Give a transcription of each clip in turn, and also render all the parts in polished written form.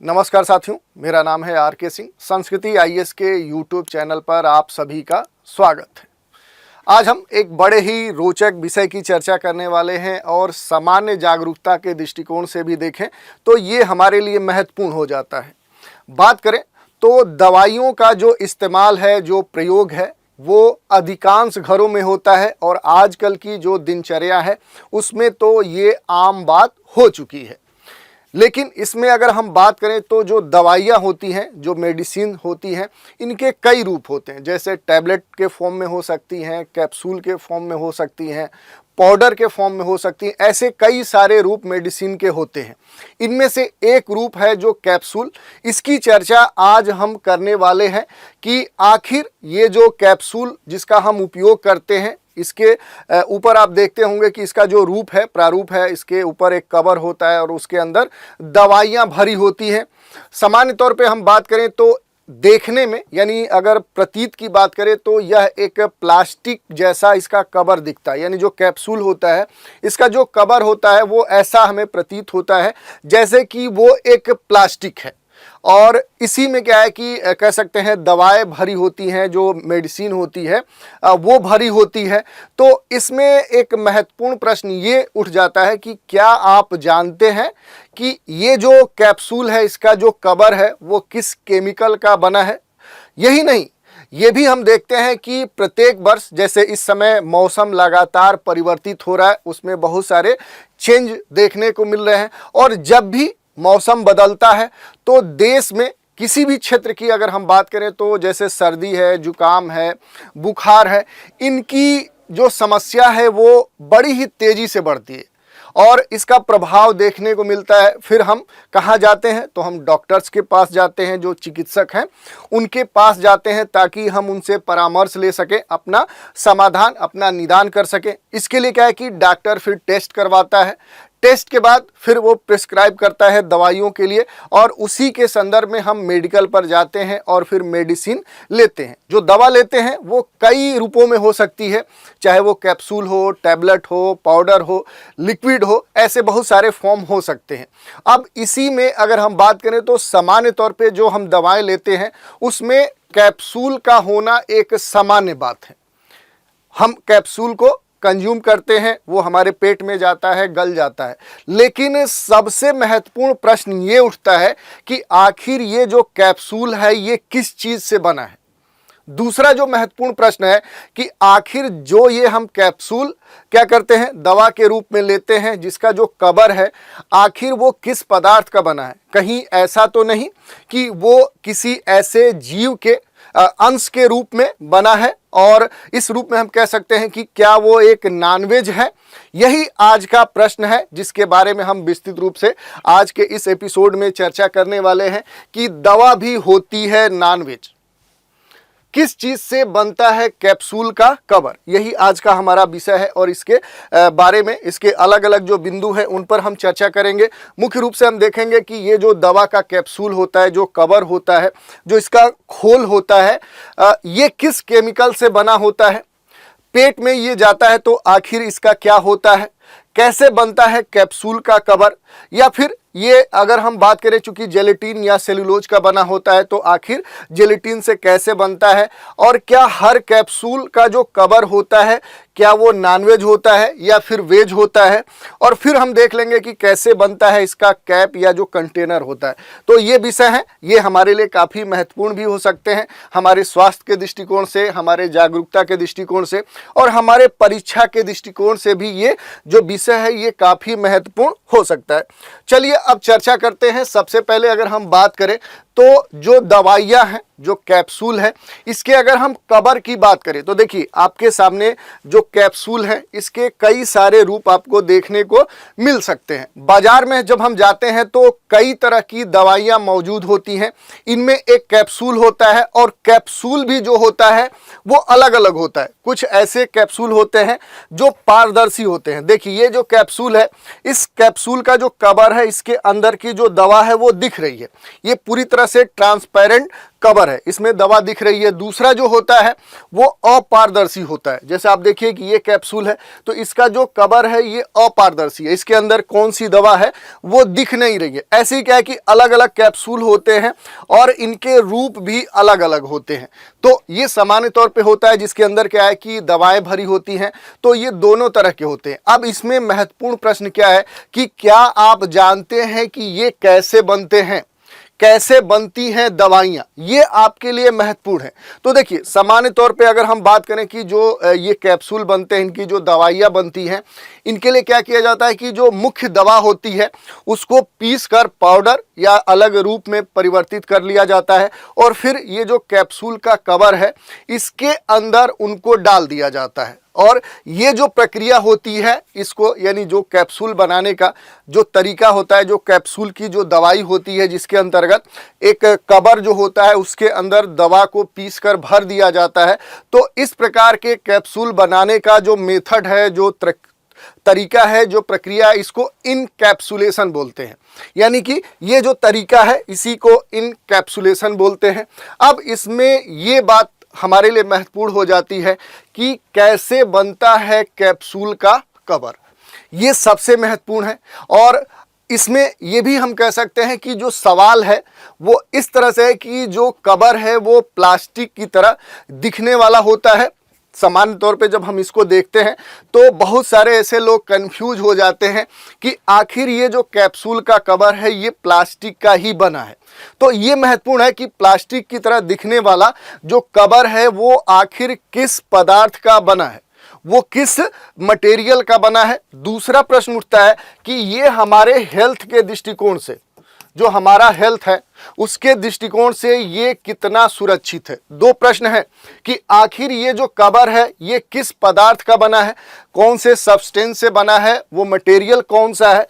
नमस्कार साथियों, मेरा नाम है आर.के. सिंह। संस्कृति आईएएस के यूट्यूब चैनल पर आप सभी का स्वागत है। आज हम एक बड़े ही रोचक विषय की चर्चा करने वाले हैं और सामान्य जागरूकता के दृष्टिकोण से भी देखें तो ये हमारे लिए महत्वपूर्ण हो जाता है। बात करें तो दवाइयों का जो इस्तेमाल है, जो प्रयोग है, वो अधिकांश घरों में होता है और आजकल की जो दिनचर्या है उसमें तो ये आम बात हो चुकी है। लेकिन इसमें अगर हम बात करें तो जो दवाइयाँ होती हैं, जो मेडिसिन होती हैं, इनके कई रूप होते हैं। जैसे टैबलेट के फॉर्म में हो सकती हैं, कैप्सूल के फॉर्म में हो सकती हैं, पाउडर के फॉर्म में हो सकती हैं। ऐसे कई सारे रूप मेडिसिन के होते हैं। इनमें से एक रूप है जो कैप्सूल। इसकी चर्चा आज हम करने वाले हैं कि आखिर ये जो कैप्सूल जिसका हम उपयोग करते हैं, इसके ऊपर आप देखते होंगे कि इसका जो रूप है, प्रारूप है, इसके ऊपर एक कवर होता है और उसके अंदर दवाइयाँ भरी होती हैं। सामान्य तौर पे हम बात करें तो देखने में, यानी अगर प्रतीत की बात करें तो यह एक प्लास्टिक जैसा इसका कवर दिखता है। यानी जो कैप्सूल होता है, इसका जो कवर होता है वो ऐसा हमें प्रतीत होता है जैसे कि वो एक प्लास्टिक है। और इसी में क्या है कि कह सकते हैं दवाएं भरी होती हैं, जो मेडिसिन होती है वो भरी होती है। तो इसमें एक महत्वपूर्ण प्रश्न ये उठ जाता है कि क्या आप जानते हैं कि ये जो कैप्सूल है, इसका जो कवर है वो किस केमिकल का बना है? यही नहीं, ये भी हम देखते हैं कि प्रत्येक वर्ष, जैसे इस समय मौसम लगातार परिवर्तित हो रहा है, उसमें बहुत सारे चेंज देखने को मिल रहे हैं। और जब भी मौसम बदलता है तो देश में किसी भी क्षेत्र की अगर हम बात करें तो जैसे सर्दी है, जुकाम है, बुखार है, इनकी जो समस्या है वो बड़ी ही तेज़ी से बढ़ती है और इसका प्रभाव देखने को मिलता है। फिर हम कहाँ जाते हैं तो हम डॉक्टर्स के पास जाते हैं, जो चिकित्सक हैं उनके पास जाते हैं ताकि हम उनसे परामर्श ले सकें, अपना समाधान, अपना निदान कर सकें। इसके लिए क्या है कि डॉक्टर फिर टेस्ट करवाता है। टेस्ट के बाद फिर वो प्रिस्क्राइब करता है दवाइयों के लिए और उसी के संदर्भ में हम मेडिकल पर जाते हैं और फिर मेडिसिन लेते हैं। जो दवा लेते हैं वो कई रूपों में हो सकती है, चाहे वो कैप्सूल हो, टैबलेट हो, पाउडर हो, लिक्विड हो, ऐसे बहुत सारे फॉर्म हो सकते हैं। अब इसी में अगर हम बात करें तो सामान्य तौर पे जो हम दवाएं लेते हैं उसमें कैप्सूल का होना एक सामान्य बात है। हम कैप्सूल को कंज्यूम करते हैं, वो हमारे पेट में जाता है, गल जाता है। लेकिन सबसे महत्वपूर्ण प्रश्न ये उठता है कि आखिर ये जो कैप्सूल है ये किस चीज़ से बना है। दूसरा जो महत्वपूर्ण प्रश्न है कि आखिर जो ये हम कैप्सूल क्या करते हैं, दवा के रूप में लेते हैं, जिसका जो कवर है आखिर वो किस पदार्थ का बना है। कहीं ऐसा तो नहीं कि वो किसी ऐसे जीव के अंश के रूप में बना है और इस रूप में हम कह सकते हैं कि क्या वो एक नॉनवेज है। यही आज का प्रश्न है जिसके बारे में हम विस्तृत रूप से आज के इस एपिसोड में चर्चा करने वाले हैं कि दवा भी होती है नॉनवेज। किस चीज़ से बनता है कैप्सूल का कवर, यही आज का हमारा विषय है और इसके बारे में, इसके अलग अलग जो बिंदु हैं उन पर हम चर्चा करेंगे। मुख्य रूप से हम देखेंगे कि ये जो दवा का कैप्सूल होता है, जो कवर होता है, जो इसका खोल होता है, ये किस केमिकल से बना होता है। पेट में ये जाता है तो आखिर इसका क्या होता है, कैसे बनता है कैप्सूल का कवर, या फिर ये अगर हम बात करें चूंकि जेलेटिन या सेलुलोज का बना होता है तो आखिर जेलेटिन से कैसे बनता है, और क्या हर कैप्सूल का जो कवर होता है क्या वो नॉनवेज होता है या फिर वेज होता है, और फिर हम देख लेंगे कि कैसे बनता है इसका कैप या जो कंटेनर होता है। तो ये विषय हैं, ये हमारे लिए काफ़ी महत्वपूर्ण भी हो सकते हैं, हमारे स्वास्थ्य के दृष्टिकोण से, हमारे जागरूकता के दृष्टिकोण से और हमारे परीक्षा के दृष्टिकोण से भी ये जो विषय है ये काफ़ी महत्वपूर्ण हो सकता है। चलिए अब चर्चा करते हैं। सबसे पहले अगर हम बात करें तो जो दवाइयाँ हैं, जो कैप्सूल है, इसके अगर हम कवर की बात करें तो देखिए आपके सामने जो कैप्सूल है इसके कई सारे रूप आपको देखने को मिल सकते हैं। बाजार में जब हम जाते हैं तो कई तरह की दवाइयाँ मौजूद होती हैं। इनमें एक कैप्सूल होता है और कैप्सूल भी जो होता है वो अलग अलग होता है। कुछ ऐसे कैप्सूल होते हैं जो पारदर्शी होते हैं। देखिए ये जो कैप्सूल है, इस कैप्सूल का जो कवर है, इसके अंदर की जो दवा है वो दिख रही है, ये पूरी तरह से ट्रांसपेरेंट कवर है, इसमें दवा दिख रही है। दूसरा जो होता है वो अपारदर्शी होता है। जैसे आप देखिए कि ये कैप्सूल है तो इसका जो कवर है ये अपारदर्शी है, इसके अंदर कौन सी दवा है वो दिख नहीं रही है। ऐसे ही क्या है कि अलग अलग कैप्सूल होते हैं और इनके रूप भी अलग अलग होते हैं। तो ये सामान्य तौर पे होता है जिसके अंदर क्या है कि दवाएं भरी होती हैं, तो ये दोनों तरह के होते हैं। अब इसमें महत्वपूर्ण प्रश्न क्या है कि क्या आप जानते हैं कि ये कैसे बनते हैं, कैसे बनती हैं दवाइयाँ, ये आपके लिए महत्वपूर्ण है। तो देखिए सामान्य तौर पे अगर हम बात करें कि जो ये कैप्सूल बनते हैं, इनकी जो दवाइयाँ बनती हैं, इनके लिए क्या किया जाता है कि जो मुख्य दवा होती है उसको पीस कर पाउडर या अलग रूप में परिवर्तित कर लिया जाता है और फिर ये जो कैप्सूल का कवर है इसके अंदर उनको डाल दिया जाता है। और ये जो प्रक्रिया होती है इसको, यानी जो कैप्सूल बनाने का जो तरीका होता है, जो कैप्सूल की जो दवाई होती है जिसके अंतर्गत एक कवर जो होता है उसके अंदर दवा को पीस कर भर दिया जाता है, तो इस प्रकार के कैप्सूल बनाने का जो मेथड है, जो तरीका है, जो प्रक्रिया है, इसको इनकैप्सुलेशन बोलते हैं। यानी कि ये जो तरीका है इसी को इनकैप्सुलेशन बोलते हैं। अब इसमें ये बात हमारे लिए महत्वपूर्ण हो जाती है कि कैसे बनता है कैप्सूल का कवर, ये सबसे महत्वपूर्ण है। और इसमें ये भी हम कह सकते हैं कि जो सवाल है वो इस तरह से है कि जो कवर है वो प्लास्टिक की तरह दिखने वाला होता है। सामान्य तौर पे जब हम इसको देखते हैं तो बहुत सारे ऐसे लोग कंफ्यूज हो जाते हैं कि आखिर ये जो कैप्सूल का कवर है ये प्लास्टिक का ही बना है। तो ये महत्वपूर्ण है कि प्लास्टिक की तरह दिखने वाला जो कवर है वो आखिर किस पदार्थ का बना है, वो किस मटेरियल का बना है। दूसरा प्रश्न उठता है कि ये हमारे हेल्थ के दृष्टिकोण से, जो हमारा हेल्थ है उसके दृष्टिकोण से ये कितना सुरक्षित है। दो प्रश्न है कि आखिर ये जो कवर है ये किस पदार्थ का बना है, कौन से सब्सटेंस से बना है, वो मटेरियल कौन सा है।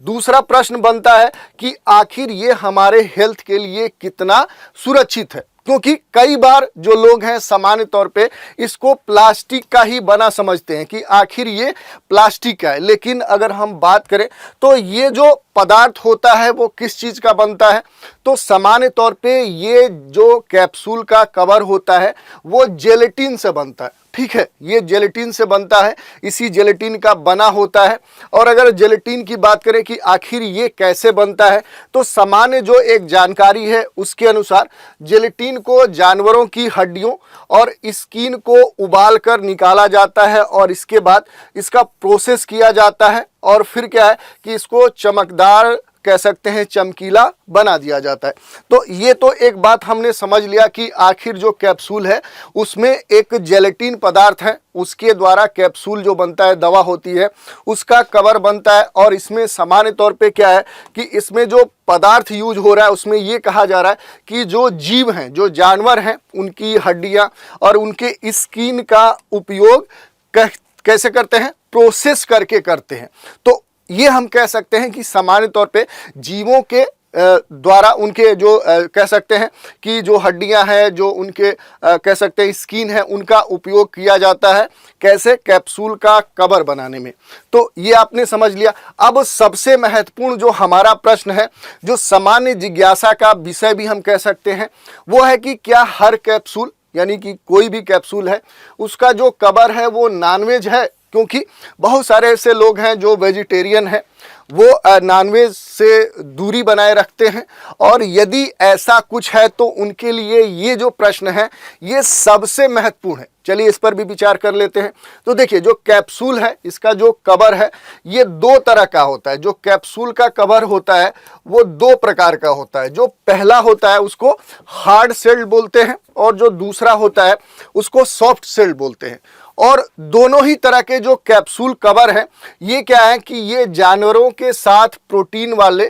दूसरा प्रश्न बनता है कि आखिर ये हमारे हेल्थ के लिए कितना सुरक्षित है, क्योंकि कई बार जो लोग हैं सामान्य तौर पे इसको प्लास्टिक का ही बना समझते हैं कि आखिर ये प्लास्टिक का है। लेकिन अगर हम बात करें तो ये जो पदार्थ होता है वो किस चीज़ का बनता है, तो सामान्य तौर पे ये जो कैप्सूल का कवर होता है वो जेलेटिन से बनता है। ठीक है, ये जेलेटिन से बनता है, इसी जेलेटिन का बना होता है। और अगर जेलेटिन की बात करें कि आखिर ये कैसे बनता है, तो सामान्य जो एक जानकारी है उसके अनुसार जेलेटिन को जानवरों की हड्डियों और स्किन को उबाल कर निकाला जाता है और इसके बाद इसका प्रोसेस किया जाता है और फिर क्या है कि इसको चमकदार कह सकते हैं, चमकीला बना दिया जाता है। तो ये तो एक बात हमने समझ लिया कि आखिर जो कैप्सूल है उसमें एक जेलेटिन पदार्थ है, उसके द्वारा कैप्सूल जो बनता है, दवा होती है, उसका कवर बनता है। और इसमें सामान्य तौर पे क्या है कि इसमें जो पदार्थ यूज हो रहा है उसमें ये कहा जा रहा है कि जो जीव हैं, जो जानवर हैं, उनकी हड्डियाँ और उनके स्किन का उपयोग कैसे करते हैं, प्रोसेस करके करते हैं। तो ये हम कह सकते हैं कि सामान्य तौर पे जीवों के द्वारा उनके जो कह सकते हैं कि जो हड्डियां हैं, जो उनके कह सकते हैं स्किन है, उनका उपयोग किया जाता है कैसे, कैप्सूल का कवर बनाने में। तो ये आपने समझ लिया। अब सबसे महत्वपूर्ण जो हमारा प्रश्न है, जो सामान्य जिज्ञासा का विषय भी हम कह सकते हैं, वो है कि क्या हर कैप्सूल, यानी कि कोई भी कैप्सूल है, उसका जो कवर है वो नॉनवेज है। क्योंकि बहुत सारे ऐसे लोग हैं जो वेजिटेरियन हैं, वो नॉनवेज से दूरी बनाए रखते हैं। और यदि ऐसा कुछ है तो उनके लिए ये जो प्रश्न है ये सबसे महत्वपूर्ण है। चलिए इस पर भी विचार कर लेते हैं। तो देखिए, जो कैप्सूल है इसका जो कवर है ये दो तरह का होता है। जो कैप्सूल का कवर होता है वो दो प्रकार का होता है। जो पहला होता है उसको हार्ड सेल्ड बोलते हैं और जो दूसरा होता है उसको सॉफ्ट सेल्ड बोलते हैं। और दोनों ही तरह के जो कैप्सूल कवर हैं ये क्या है कि ये जानवरों के साथ प्रोटीन वाले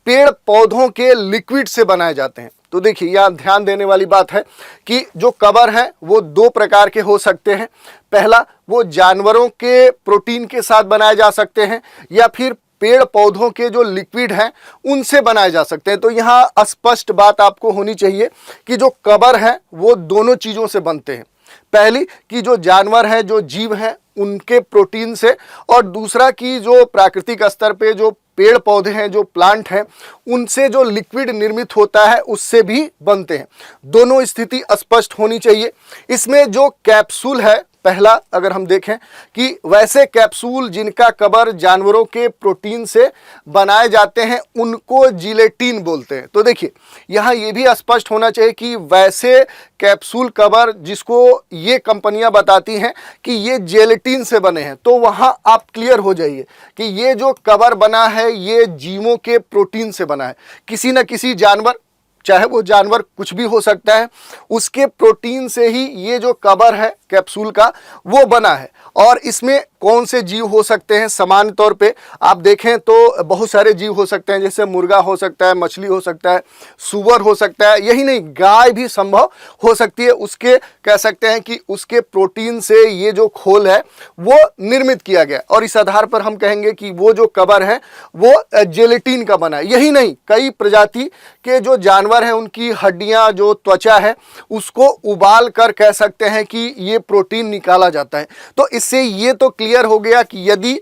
पेड़ पौधों के लिक्विड से बनाए जाते हैं। तो देखिए, यहाँ ध्यान देने वाली बात है कि जो कवर है वो दो प्रकार के हो सकते हैं। पहला, वो जानवरों के प्रोटीन के साथ बनाए जा सकते हैं या फिर पेड़ पौधों के जो लिक्विड हैं उनसे बनाए जा सकते हैं। तो यहाँ स्पष्ट बात आपको होनी चाहिए कि जो कवर है वो दोनों चीज़ों से बनते हैं। पहली कि जो जानवर हैं, जो जीव हैं, उनके प्रोटीन से, और दूसरा कि जो प्राकृतिक स्तर पे जो पेड़ पौधे हैं, जो प्लांट हैं, उनसे जो लिक्विड निर्मित होता है उससे भी बनते हैं। दोनों स्थिति स्पष्ट होनी चाहिए। इसमें जो कैप्सूल है, पहला अगर हम देखें कि वैसे कैप्सूल जिनका कवर जानवरों के प्रोटीन से बनाए जाते हैं उनको जिलेटिन बोलते हैं। तो देखिए यहाँ ये भी स्पष्ट होना चाहिए कि वैसे कैप्सूल कवर जिसको ये कंपनियां बताती हैं कि ये जेलेटिन से बने हैं, तो वहाँ आप क्लियर हो जाइए कि ये जो कवर बना है ये जीवों के प्रोटीन से बना है। किसी न किसी जानवर, चाहे वो जानवर कुछ भी हो सकता है, उसके प्रोटीन से ही ये जो कवर है कैप्सूल का वो बना है। और इसमें कौन से जीव हो सकते हैं? सामान्य तौर पे आप देखें तो बहुत सारे जीव हो सकते हैं, जैसे मुर्गा हो सकता है, मछली हो सकता है, सूअर हो सकता है, यही नहीं गाय भी संभव हो सकती है। उसके कह सकते हैं कि उसके प्रोटीन से ये जो खोल है वो निर्मित किया गया, और इस आधार पर हम कहेंगे कि वो जो कवर है वो जेलेटिन का बना है। यही नहीं, कई प्रजाति के जो जानवर हैं उनकी हड्डियां, जो त्वचा है, उसको उबाल कर कह सकते हैं कि ये प्रोटीन निकाला जाता है। तो इससे ये तो क्लियर हो गया कि यदि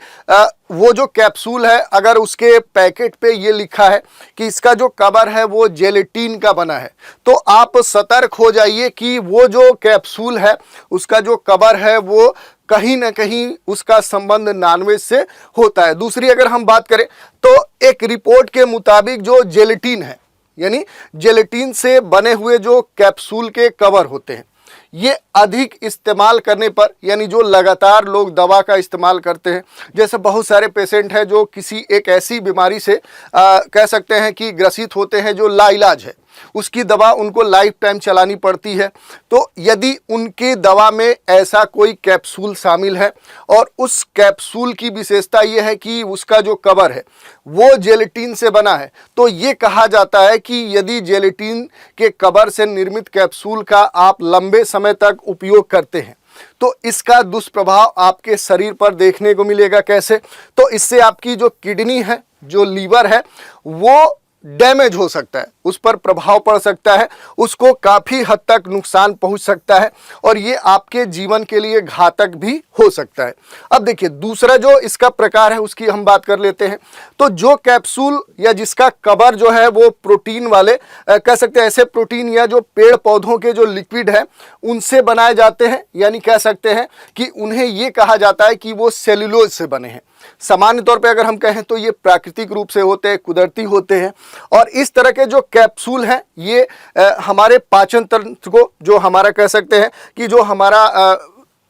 वो जो कैप्सूल है, अगर उसके पैकेट पे ये लिखा है कि इसका जो कवर है वो जेलेटिन का बना है, तो आप सतर्क हो जाइए कि वो जो कैप्सूल है उसका जो कवर है वो कहीं ना कहीं उसका संबंध नॉनवेज से होता है। दूसरी अगर हम बात करें तो एक रिपोर्ट के मुताबिक जो जेलेटिन है, यानी जेलेटिन से बने हुए जो कैप्सूल के कवर होते हैं, ये अधिक इस्तेमाल करने पर, यानी जो लगातार लोग दवा का इस्तेमाल करते हैं, जैसे बहुत सारे पेशेंट हैं जो किसी एक ऐसी बीमारी से कह सकते हैं कि ग्रसित होते हैं जो लाइलाज है, उसकी दवा उनको लाइफ टाइम चलानी पड़ती है। तो यदि उनके दवा में ऐसा कोई कैप्सूल शामिल है और उस कैप्सूल की विशेषता ये है कि उसका जो कवर है वो जेलेटिन से बना है, तो ये कहा जाता है कि यदि जेलेटिन के कवर से निर्मित कैप्सूल का आप लंबे समय तक उपयोग करते हैं तो इसका दुष्प्रभाव आपके शरीर पर देखने को मिलेगा। कैसे? तो इससे आपकी जो किडनी है, जो लीवर है, वो डैमेज हो सकता है, उस पर प्रभाव पड़ सकता है, उसको काफ़ी हद तक नुकसान पहुंच सकता है और ये आपके जीवन के लिए घातक भी हो सकता है। अब देखिए दूसरा जो इसका प्रकार है उसकी हम बात कर लेते हैं। तो जो कैप्सूल या जिसका कवर जो है वो प्रोटीन वाले कह सकते हैं, ऐसे प्रोटीन या जो पेड़ पौधों के जो लिक्विड है उनसे बनाए जाते हैं, यानी कह सकते हैं कि उन्हें ये कहा जाता है कि वो सेल्यूलोज से बने हैं। सामान्य तौर पे अगर हम कहें तो ये प्राकृतिक रूप से होते हैं, कुदरती होते हैं। और इस तरह के जो कैप्सूल हैं ये हमारे पाचन तंत्र को, जो हमारा कह सकते हैं कि जो हमारा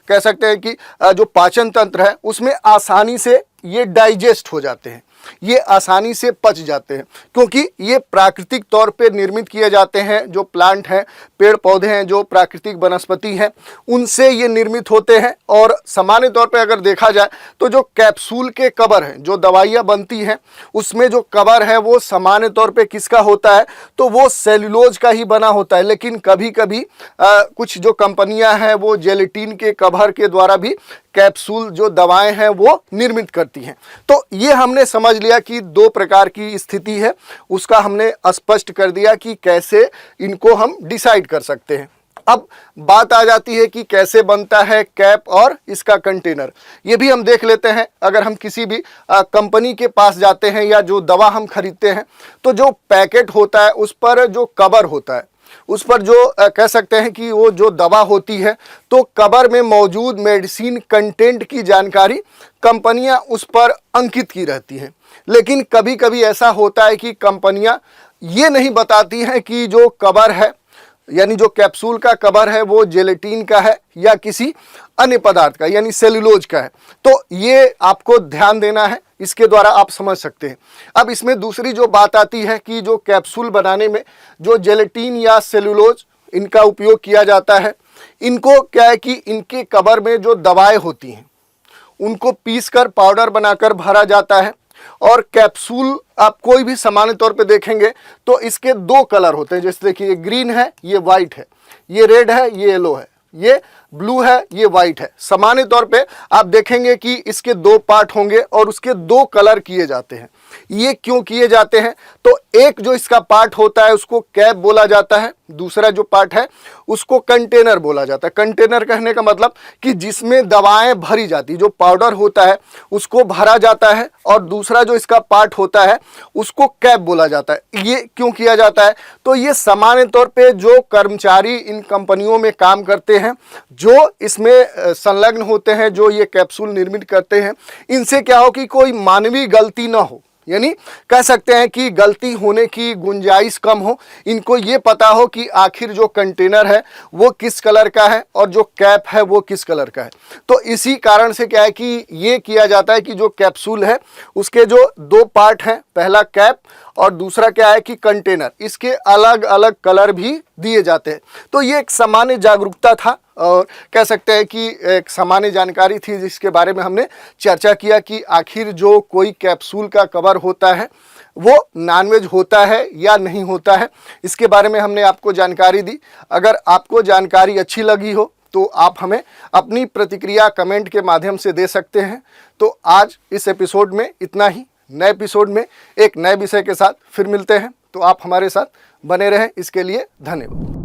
कह सकते हैं कि जो पाचन तंत्र है उसमें आसानी से ये डाइजेस्ट हो जाते हैं, ये आसानी से पच जाते हैं, क्योंकि ये प्राकृतिक तौर पे निर्मित किए जाते हैं। जो प्लांट हैं, पेड़ पौधे हैं, जो प्राकृतिक वनस्पति हैं, उनसे ये निर्मित होते हैं। और सामान्य तौर पे अगर देखा जाए तो जो कैप्सूल के कवर हैं, जो दवाइयाँ बनती हैं, उसमें जो कवर है वो सामान्य तौर पे किसका होता है? तो वो सेल्यूलोज का ही बना होता है। लेकिन कभी कभी कुछ जो कंपनियां हैं वो जेलेटिन के कवर के द्वारा भी कैप्सूल जो दवाएं हैं वो निर्मित करती हैं। तो ये हमने समझ लिया कि दो प्रकार की स्थिति है, उसका हमने स्पष्ट कर दिया कि कैसे इनको हम डिसाइड कर सकते हैं। अब बात आ जाती है कि कैसे बनता है कैप और इसका कंटेनर, ये भी हम देख लेते हैं। अगर हम किसी भी कंपनी के पास जाते हैं या जो दवा हम खरीदते हैं तो जो पैकेट होता है उस पर जो कवर होता है, उस पर जो कह सकते हैं कि वो जो दवा होती है, तो कवर में मौजूद मेडिसिन कंटेंट की जानकारी कंपनियां उस पर अंकित की रहती हैं। लेकिन कभी कभी ऐसा होता है कि कंपनियां ये नहीं बताती हैं कि जो कवर है, यानी जो कैप्सूल का कवर है वो जेलेटिन का है या किसी अन्य पदार्थ का, यानी सेल्यूलोज का है। तो ये आपको ध्यान देना है, इसके द्वारा आप समझ सकते हैं। अब इसमें दूसरी जो बात आती है कि जो कैप्सूल बनाने में जो जेलेटिन या सेल्यूलोज इनका उपयोग किया जाता है, इनको क्या है कि इनके कवर में जो दवाएं होती हैं उनको पीसकर पाउडर बनाकर भरा जाता है। और कैप्सूल आप कोई भी सामान्य तौर पे देखेंगे तो इसके दो कलर होते हैं, जैसे देखिए ये ग्रीन है, ये वाइट है, ये रेड है, ये येलो है, ये ब्लू है, ये वाइट है। सामान्य तौर पे आप देखेंगे कि इसके दो पार्ट होंगे और उसके दो कलर किए जाते हैं। ये क्यों किए जाते हैं? तो एक जो इसका पार्ट होता है उसको कैप बोला जाता है, दूसरा जो पार्ट है उसको कंटेनर बोला जाता है। कंटेनर कहने का मतलब कि जिसमें दवाएं भरी जाती, जो पाउडर होता है उसको भरा जाता है, और दूसरा जो इसका पार्ट होता है उसको कैप बोला जाता है। ये क्यों किया जाता है? तो ये सामान्य तौर पे जो कर्मचारी इन कंपनियों में काम करते हैं, जो इसमें संलग्न होते हैं, जो ये कैप्सूल निर्मित करते हैं, इनसे क्या हो कि कोई मानवीय गलती ना हो, यानी कह सकते हैं कि गलती होने की गुंजाइश कम हो। इनको ये पता हो कि आखिर जो कंटेनर है वो किस कलर का है और जो कैप है वो किस कलर का है। तो इसी कारण से क्या है कि ये किया जाता है कि जो कैप्सूल है उसके जो दो पार्ट हैं, पहला कैप और दूसरा क्या है कि कंटेनर, इसके अलग अलग कलर भी दिए जाते हैं। तो ये एक सामान्य जागरूकता था और कह सकते हैं कि एक सामान्य जानकारी थी जिसके बारे में हमने चर्चा किया कि आखिर जो कोई कैप्सूल का कवर होता है वो नॉनवेज होता है या नहीं होता है, इसके बारे में हमने आपको जानकारी दी। अगर आपको जानकारी अच्छी लगी हो तो आप हमें अपनी प्रतिक्रिया कमेंट के माध्यम से दे सकते हैं। तो आज इस एपिसोड में इतना ही। नए एपिसोड में एक नए विषय के साथ फिर मिलते हैं, तो आप हमारे साथ बने रहें। इसके लिए धन्यवाद।